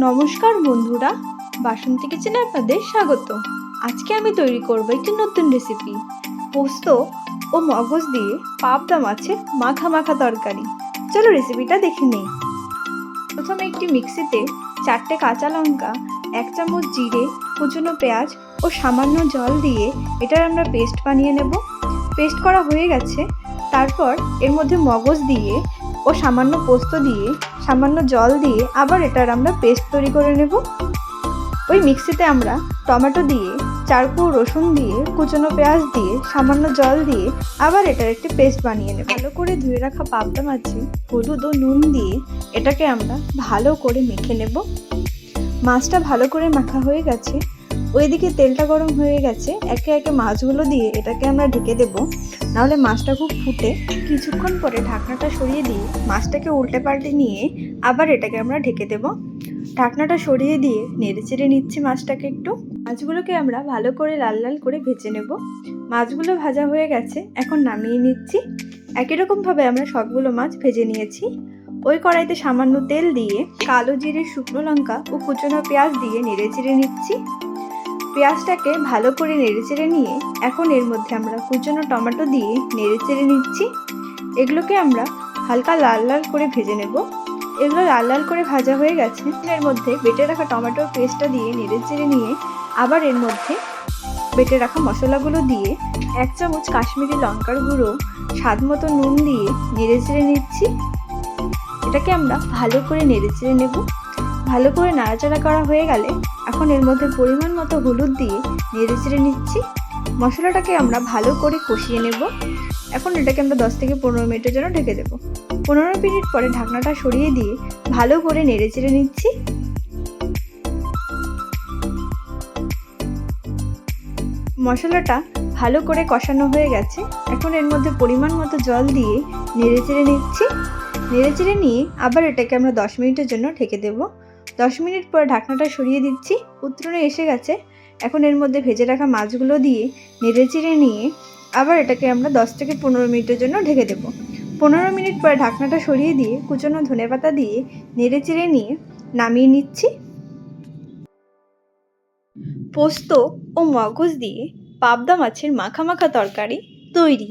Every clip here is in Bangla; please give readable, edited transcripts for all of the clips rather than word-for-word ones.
নমস্কার বন্ধুরা, বাসন্তী কিচেনে আপনাদের স্বাগত। আজকে আমি তৈরি করব একটি নতুন রেসিপি, পোস্ত ও মগজ দিয়ে পাবদা মাছের মাখা মাখা তরকারি। চলো রেসিপিটা দেখে নেই। প্রথমে একটি মিক্সিতে 4টে কাঁচা লঙ্কা, 1 চামচ জিরে, কুচনো পেঁয়াজ ও সামান্য জল দিয়ে এটার আমরা পেস্ট বানিয়ে নেব। পেস্ট করা হয়ে গেছে, তারপর এর মধ্যে মগজ দিয়ে ও সামান্য পোস্ত দিয়ে সামান্য জল দিয়ে আবার এটার আমরা পেস্ট তৈরি করে নেব। ওই মিক্সিতে আমরা টমেটো দিয়ে, 4 কোয়া রসুন দিয়ে, কুচনো পেঁয়াজ দিয়ে, সামান্য জল দিয়ে আবার এটার একটি পেস্ট বানিয়ে নেব। ভালো করে ধুয়ে রাখা পাবদা মাছে হলুদ ও নুন দিয়ে এটাকে আমরা ভালো করে মেখে নেব। মাছটা ভালো করে মাখা হয়ে গেছে, ওইদিকে তেলটা গরম হয়ে গেছে। একে একে মাছগুলো দিয়ে এটাকে আমরা ঢেকে দেব, নাহলে মাছটা খুব ফুটে। কিছুক্ষণ পরে ঢাকনাটা সরিয়ে দিয়ে মাছটাকে উল্টে পাল্টে নিয়ে আবার এটাকে আমরা ঢেকে দেব। ঢাকনাটা সরিয়ে দিয়ে নেড়ে চেড়ে নিচ্ছি মাছটাকে একটু। মাছগুলোকে আমরা ভালো করে লাল লাল করে ভেজে নেব। মাছগুলো ভাজা হয়ে গেছে, এখন নামিয়ে নিচ্ছি। একই রকমভাবে আমরা সবগুলো মাছ ভেজে নিয়েছি। ওই কড়াইতে সামান্য তেল দিয়ে কালো জিরে, শুকনো লঙ্কা ও কুচনো পেঁয়াজ দিয়ে নেড়ে চেড়ে নিচ্ছি। পেঁয়াজটাকে ভালো করে নেড়ে চেড়ে নিয়ে এখন এর মধ্যে আমরা কুচনো টমেটো দিয়ে নেড়ে চেড়ে নিচ্ছি। এগুলোকে আমরা হালকা লাল লাল করে ভেজে নেব। এগুলো লাল লাল করে ভাজা হয়ে গেছে, এর মধ্যে বেটে রাখা টমেটোর পেস্টটা দিয়ে নেড়ে চেড়ে নিয়ে আবার এর মধ্যে বেটে রাখা মশলাগুলো দিয়ে 1 চামচ কাশ্মীরি লঙ্কার গুঁড়ো, স্বাদ মতো নুন দিয়ে নেড়ে চেড়ে নিচ্ছি। এটাকে আমরা ভালো করে নেড়ে চেড়ে নেব। ভালো করে নাড়াচাড়া করা হয়ে গেলে এখন এর মধ্যে পরিমাণ মতো হলুদ দিয়ে নেড়ে চেড়ে নিচ্ছি। মশলাটাকে আমরা ভালো করে কষিয়ে নেব। এখন এটাকে আমরা 10 থেকে 15 মিনিটের জন্য ঢেকে দেব। 15 মিনিট পরে ঢাকনাটা সরিয়ে দিয়ে ভালো করে নেড়ে চেড়ে নিচ্ছি। মশলাটা ভালো করে কষানো হয়ে গেছে, এখন এর মধ্যে পরিমাণ মতো জল দিয়ে নেড়ে চেড়ে নিচ্ছি। নেড়ে চেড়ে নিয়ে আবার এটাকে আমরা 10 মিনিটের জন্য ঢেকে দেব। 10 মিনিট পরে ঢাকনাটা সরিয়ে দিচ্ছি। উত্তরণে এসে গেছে, এখন এর মধ্যে ভেজে রাখা মাছগুলো দিয়ে নেড়ে চেড়ে নিয়ে আবার এটাকে আমরা 10 থেকে 15 মিনিটের জন্য ঢেকে দেব। 15 মিনিট পরে ঢাকনাটা সরিয়ে দিয়ে কুচনো ধনেপাতা দিয়ে নেড়ে চেড়ে নিয়ে নামিয়ে নিচ্ছি। পোস্ত ও মগজ দিয়ে পাবদা মাছের মাখা মাখা তরকারি তৈরি।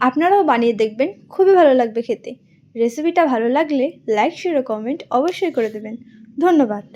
আপনারাও বানিয়ে দেখবেন, খুবই ভালো লাগবে খেতে। রেসিপিটা ভালো লাগলে লাইক, শেয়ার ও কমেন্ট অবশ্যই করে দেবেন। ধন্যবাদ।